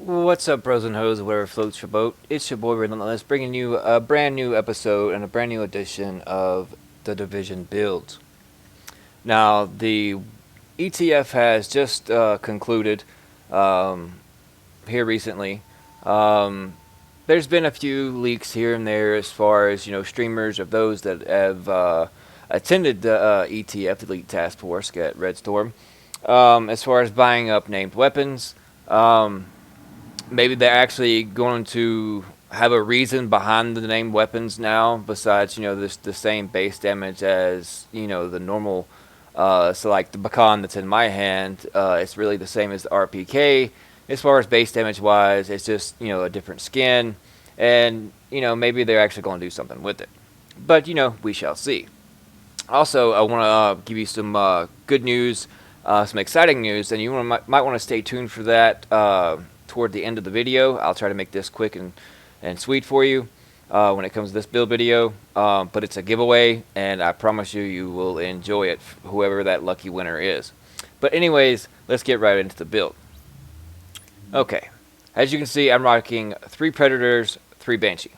What's up, bros and hoes, whatever floats your boat? It's your boy Relentless, bringing you a brand new episode and a brand new edition of the Division Builds. Now, the ETF has just concluded um, here recently. Um, there's been a few leaks here and there as far as streamers of those that have attended the ETF, the Elite Task Force at Red Storm, as far as buying up named weapons. Maybe they're actually going to have a reason behind the named weapons now, besides the same base damage as the normal. So like the Bakan that's in my hand, it's really the same as the RPK. As far as base damage wise, it's just a different skin, and maybe they're actually going to do something with it. But we shall see. Also, I want to give you some good news, some exciting news, and might want to stay tuned for that toward the end of the video. I'll try to make this quick and sweet for you when it comes to this build video. But it's a giveaway, and I promise you will enjoy it, whoever that lucky winner is. But anyways, let's get right into the build. Okay, as you can see, I'm rocking 3 Predators, 3 Banshee.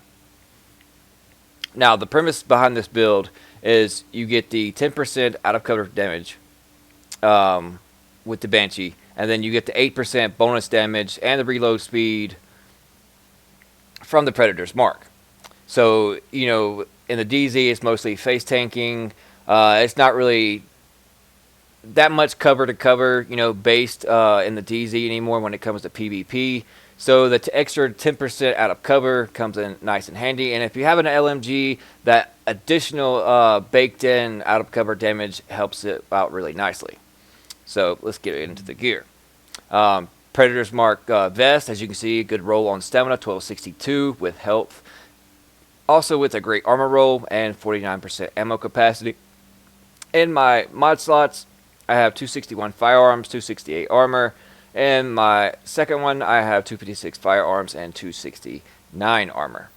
Now, the premise behind this build is you get the 10% out of cover damage with the Banshee, and then you get the 8% bonus damage and the reload speed from the Predator's mark. So, in the DZ, it's mostly face tanking. It's not really that much cover to cover, based in the DZ anymore when it comes to PvP. So the extra 10% out of cover comes in nice and handy. And if you have an LMG, that additional baked in out of cover damage helps it out really nicely. So let's get into the gear. Predator's Mark vest, as you can see, good roll on stamina, 1262 with health. Also with a great armor roll and 49% ammo capacity. In my mod slots, I have 261 firearms, 268 armor. In my second one, I have 256 firearms and 269 armor.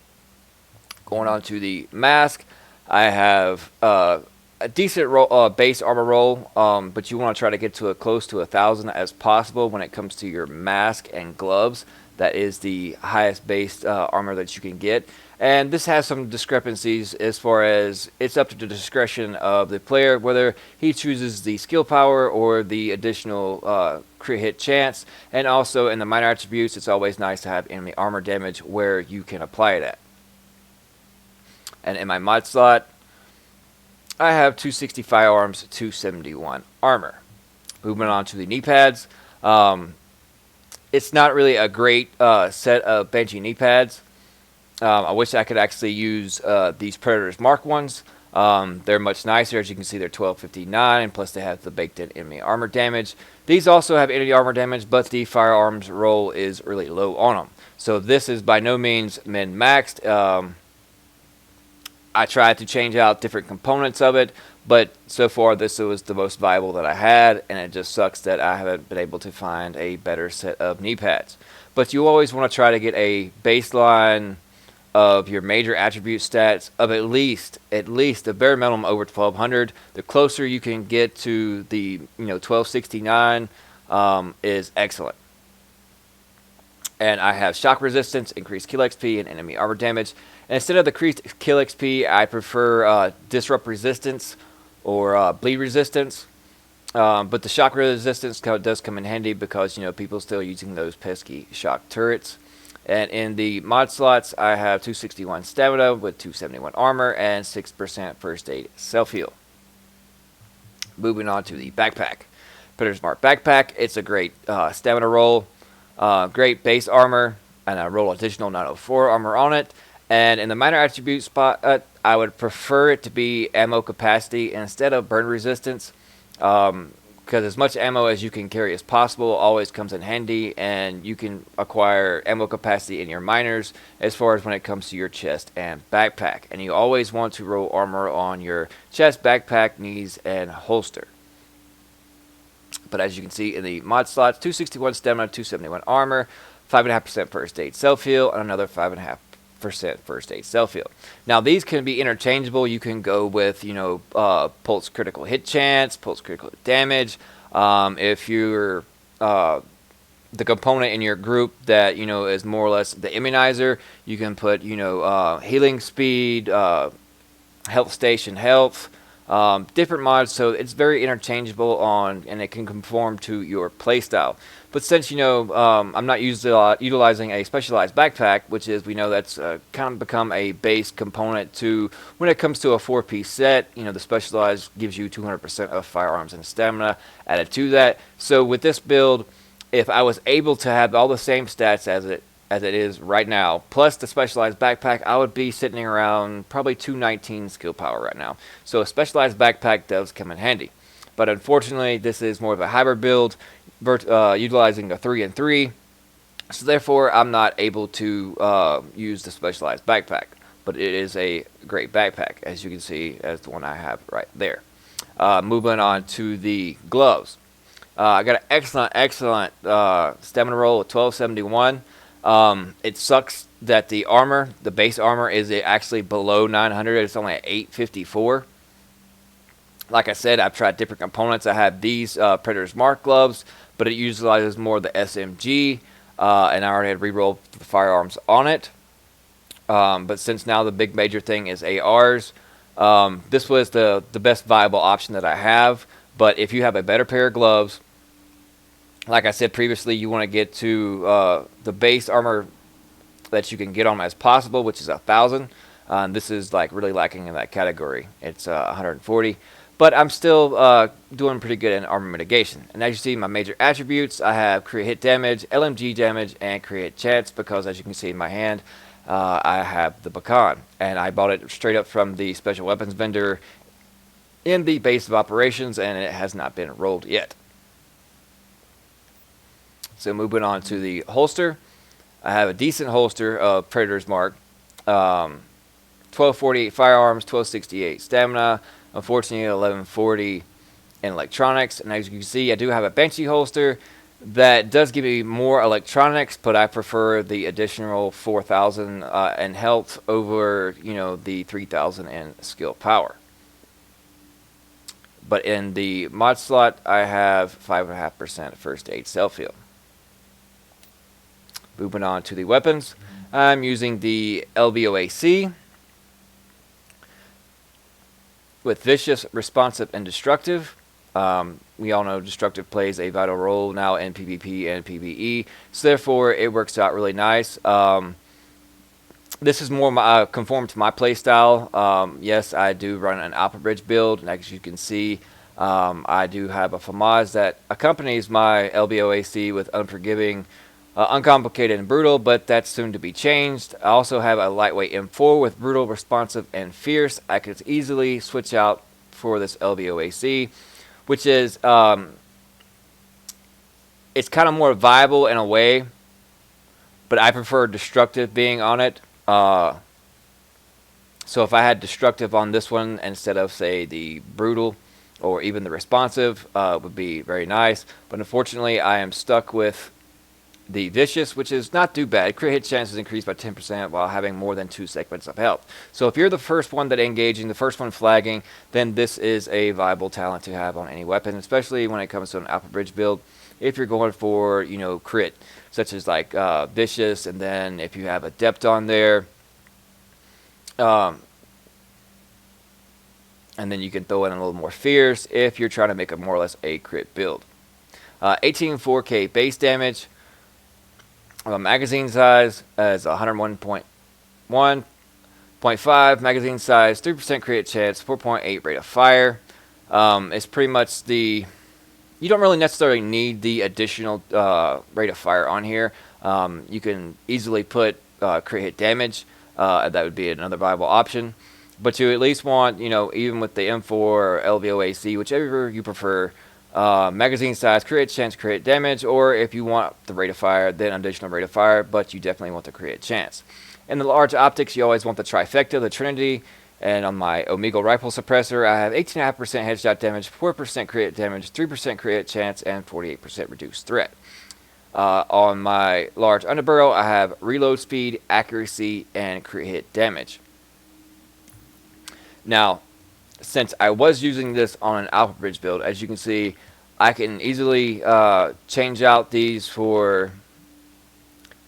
Going on to the mask, I have a decent base armor roll, but you want to try to get to close to 1,000 as possible when it comes to your mask and gloves. That is the highest base armor that you can get. And this has some discrepancies as far as it's up to the discretion of the player whether he chooses the skill power or the additional crit hit chance. And also in the minor attributes, it's always nice to have enemy armor damage where you can apply it at. And in my mod slot, I have 260 firearms, 271 armor. Moving on to the knee pads. It's not really a great set of Banshee knee pads. I wish I could actually use these Predators Mark ones. They're much nicer. As you can see, they're 1259, plus they have the baked-in enemy armor damage. These also have enemy armor damage, but the firearms roll is really low on them. So this is by no means min-maxed. I tried to change out different components of it, but so far this was the most viable that I had, and it just sucks that I haven't been able to find a better set of knee pads. But you always want to try to get a baseline of your major attribute stats of at least the bare minimum over 1200. The closer you can get to the 1269 is excellent. And I have shock resistance, increased kill XP, and enemy armor damage. And instead of the increased kill XP, I prefer disrupt resistance or bleed resistance. But the shock resistance does come in handy because people still using those pesky shock turrets. And in the mod slots, I have 261 stamina with 271 armor and 6% first aid self-heal. Moving on to the backpack. Predator's Mark backpack. It's a great stamina roll, great base armor, and I roll additional 904 armor on it. And in the minor attribute spot, I would prefer it to be ammo capacity instead of burn resistance. Because as much ammo as you can carry as possible always comes in handy, and you can acquire ammo capacity in your minors as far as when it comes to your chest and backpack. And you always want to roll armor on your chest, backpack, knees, and holster. But as you can see in the mod slots, 261 stamina, 271 armor, 5.5% first aid self-heal, and another 5.5% first aid self-heal. Now these can be interchangeable. You can go with pulse critical hit chance, pulse critical damage. If you're the component in your group that is more or less the immunizer. You can put healing speed, health station health, different mods. So it's very interchangeable and it can conform to your playstyle. But since I'm not utilizing a specialized backpack, which is we know that's kind of become a base component to when it comes to a 4-piece set. The specialized gives you 200% of firearms and stamina added to that. So with this build, if I was able to have all the same stats as it is right now, plus the specialized backpack, I would be sitting around probably 219 skill power right now. So a specialized backpack does come in handy. But unfortunately, this is more of a hybrid build, utilizing a 3 and 3. So therefore, I'm not able to use the specialized backpack. But it is a great backpack, as you can see, as the one I have right there. Moving on to the gloves. I got an excellent stamina roll of 1271. It sucks that the base armor is actually below 900. It's only at 854. Like I said, I've tried different components. I have these Predator's Mark gloves, but it utilizes more the SMG, and I already had rerolled the firearms on it. But since now the big major thing is ARs, this was the best viable option that I have. But if you have a better pair of gloves, like I said previously, you want to get to the base armor that you can get on as possible, which is 1,000. This is like really lacking in that category. It's 140. But I'm still doing pretty good in armor mitigation. And as you see, my major attributes, I have create hit damage, LMG damage, and create chance, because as you can see in my hand, I have the Bakan. And I bought it straight up from the special weapons vendor in the base of operations, and it has not been rolled yet. So moving on to the holster, I have a decent holster of Predator's Mark. 1248 firearms, 1268 stamina, unfortunately 1140 in electronics. And as you can see, I do have a Banshee holster that does give me more electronics, but I prefer the additional 4,000 in health over the 3,000 in skill power. But in the mod slot, I have 5.5% first aid self heal. Moving on to the weapons, I'm using the LBOAC with Vicious, Responsive, and Destructive. We all know Destructive plays a vital role now in PvP and PvE, so therefore it works out really nice. This is more conform to my playstyle. Yes, I do run an Alpha Bridge build, and as you can see, I do have a FAMAS that accompanies my LBOAC with Unforgiving, Uncomplicated, and Brutal, but that's soon to be changed. I also have a lightweight M4 with Brutal, Responsive, and Fierce. I could easily switch out for this LBOAC, which is it's kind of more viable in a way, but I prefer Destructive being on it. So if I had Destructive on this one instead of, say, the Brutal or even the Responsive, would be very nice. But unfortunately, I am stuck with the Vicious, which is not too bad. Crit hit chances increased by 10% while having more than 2 segments of health. So if you're the first one that engaging, the first one flagging, then this is a viable talent to have on any weapon, especially when it comes to an Alpha Bridge build. If you're going for, crit, such as like Vicious, and then if you have Adept on there, and then you can throw in a little more Fierce if you're trying to make a more or less a crit build. 18 4K base damage. Magazine size is 101.1.5 magazine size, 3% crit chance, 4.8 rate of fire. It's pretty much you don't really necessarily need the additional rate of fire on here. You can easily put crit hit damage. That would be another viable option. But you at least want, even with the M4 or LVOAC, whichever you prefer, magazine size, crit chance, crit damage, or if you want the rate of fire, then additional rate of fire, but you definitely want the crit chance. In the large optics, you always want the trifecta, the Trinity, and on my Omegle rifle suppressor, I have 18.5% headshot damage, 4% crit damage, 3% crit chance, and 48% reduced threat. On my large underbarrel, I have reload speed, accuracy, and crit hit damage. Now, since I was using this on an Alpha Bridge build, as you can see, I can easily change out these for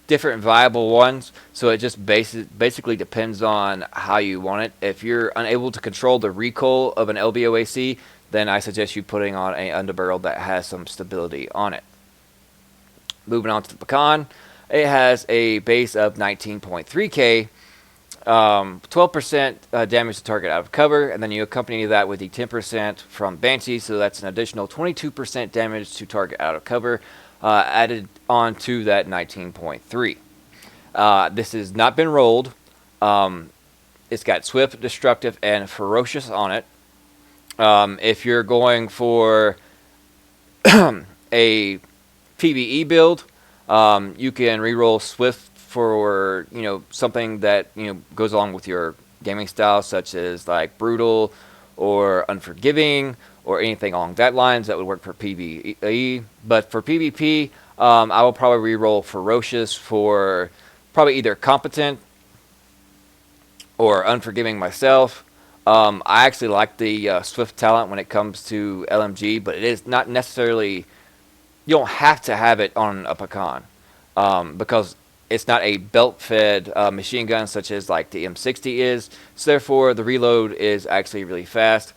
different viable ones. So it just basically depends on how you want it. If you're unable to control the recoil of an LBOAC, then I suggest you putting on an underbarrel that has some stability on it. Moving on to the Pecan, it has a base of 19.3K, 12% damage to target out of cover, and then you accompany that with the 10% from Banshee, so that's an additional 22% damage to target out of cover, added on to that 19.3. This has not been rolled. It's got Swift, Destructive, and Ferocious on it. If you're going for a PvE build, you can reroll Swift for something that goes along with your gaming style, such as like Brutal or Unforgiving or anything along that lines that would work for PvE. But for PvP, I will probably reroll Ferocious for probably either Competent or Unforgiving myself. I actually like the Swift talent when it comes to LMG, but it is not necessarily, you don't have to have it on a Pecan, because it's not a belt-fed machine gun such as like the M60 is. So therefore, the reload is actually really fast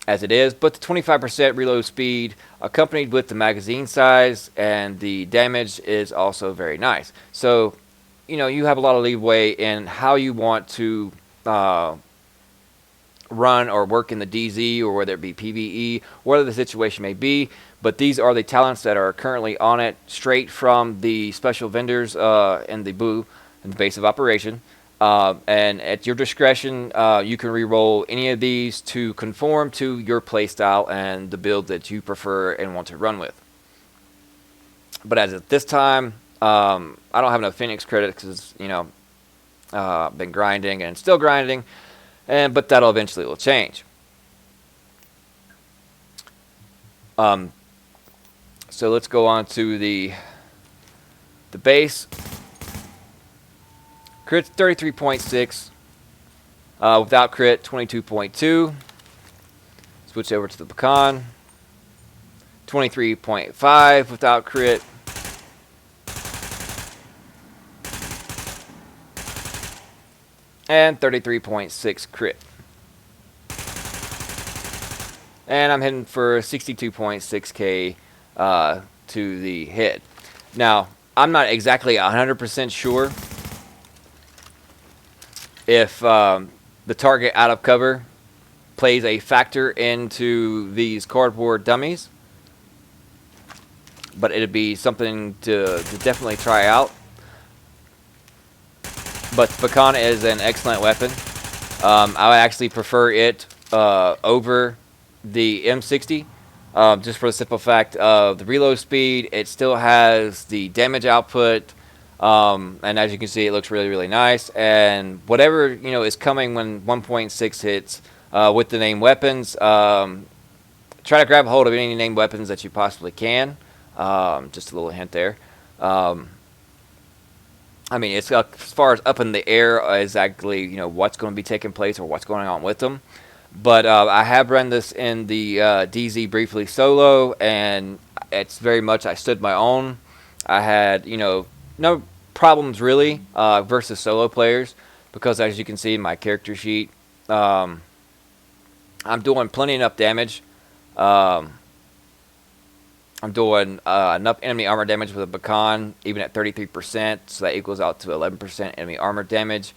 as it is. But the 25% reload speed, accompanied with the magazine size and the damage, is also very nice. So, you have a lot of leeway in how you want to run or work in the DZ, or whether it be PvE, whatever the situation may be. But these are the talents that are currently on it, straight from the special vendors in the BOO, in the base of operation. And at your discretion, you can re-roll any of these to conform to your playstyle and the build that you prefer and want to run with. But as at this time, I don't have enough Phoenix credits because, been grinding and still grinding, but that'll eventually will change. So let's go on to the base. Crit 33.6. Without crit, 22.2. Switch over to the Pecan. 23.5 without crit. And 33.6 crit. And I'm hitting for 62.6K to the hit. Now, I'm not exactly 100% sure if the target out of cover plays a factor into these cardboard dummies, but it'd be something to definitely try out. But the Pecan is an excellent weapon. I would actually prefer it over the M60, just for the simple fact of the reload speed. It still has the damage output, and as you can see, it looks really, really nice. And whatever is coming when 1.6 hits with the named weapons, try to grab a hold of any named weapons that you possibly can. Just a little hint there. I mean, it's as far as up in the air exactly, what's going to be taking place or what's going on with them. But I have run this in the DZ briefly solo, and it's very much I stood my own. I had, no problems really versus solo players, because as you can see in my character sheet, I'm doing plenty enough damage. I'm doing enough enemy armor damage with a Pecan, even at 33%, so that equals out to 11% enemy armor damage.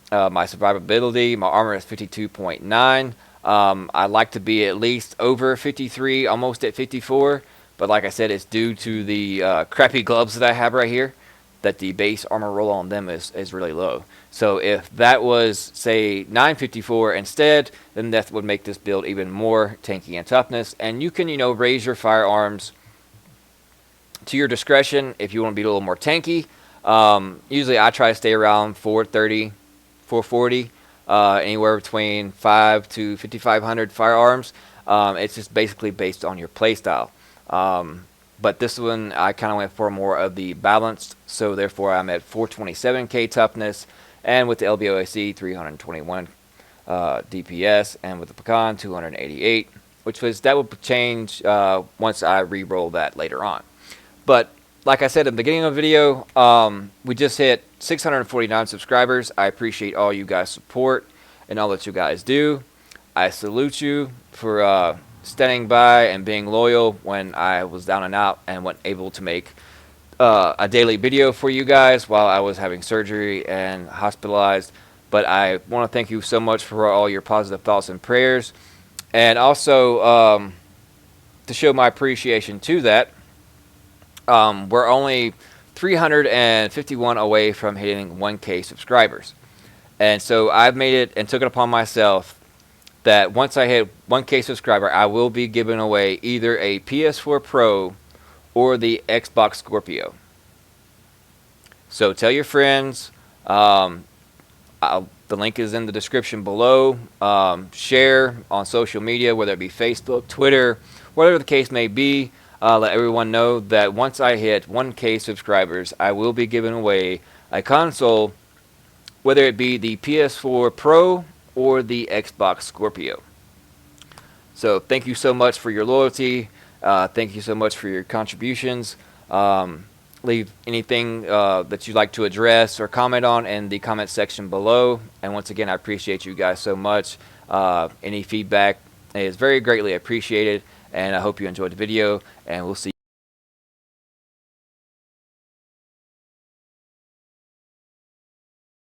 My survivability, my armor is 52.9. I like to be at least over 53, almost at 54. But like I said, it's due to the crappy gloves that I have right here, that the base armor roll on them is really low. So if that was, say, 954 instead, then that would make this build even more tanky in toughness. And you can, raise your firearms to your discretion if you want to be a little more tanky. Usually I try to stay around 430, 440, anywhere between 5 to 5,500 firearms. It's just basically based on your playstyle. But this one I kind of went for more of the balanced, so therefore I'm at 427k toughness, and with the LBOAC 321 DPS, and with the Pecan 288. that will change once I re-roll that later on. But like I said at the beginning of the video, we just hit 649 subscribers. I appreciate all you guys' support and all that you guys do. I salute you for standing by and being loyal when I was down and out and wasn't able to make a daily video for you guys while I was having surgery and hospitalized. But I want to thank you so much for all your positive thoughts and prayers. And also, to show my appreciation to that, we're only 351 away from hitting 1K subscribers. And so I've made it and took it upon myself that once I hit 1K subscriber, I will be giving away either a PS4 Pro or the Xbox Scorpio. So tell your friends. The link is in the description below. Share on social media, whether it be Facebook, Twitter, whatever the case may be. Let everyone know that once I hit 1K subscribers, I will be giving away a console, whether it be the PS4 Pro or the Xbox Scorpio. So thank you so much for your loyalty. Thank you so much for your contributions. Leave anything that you'd like to address or comment on in the comment section below. And once again, I appreciate you guys so much. Any feedback is very greatly appreciated. And I hope you enjoyed the video. And we'll see you.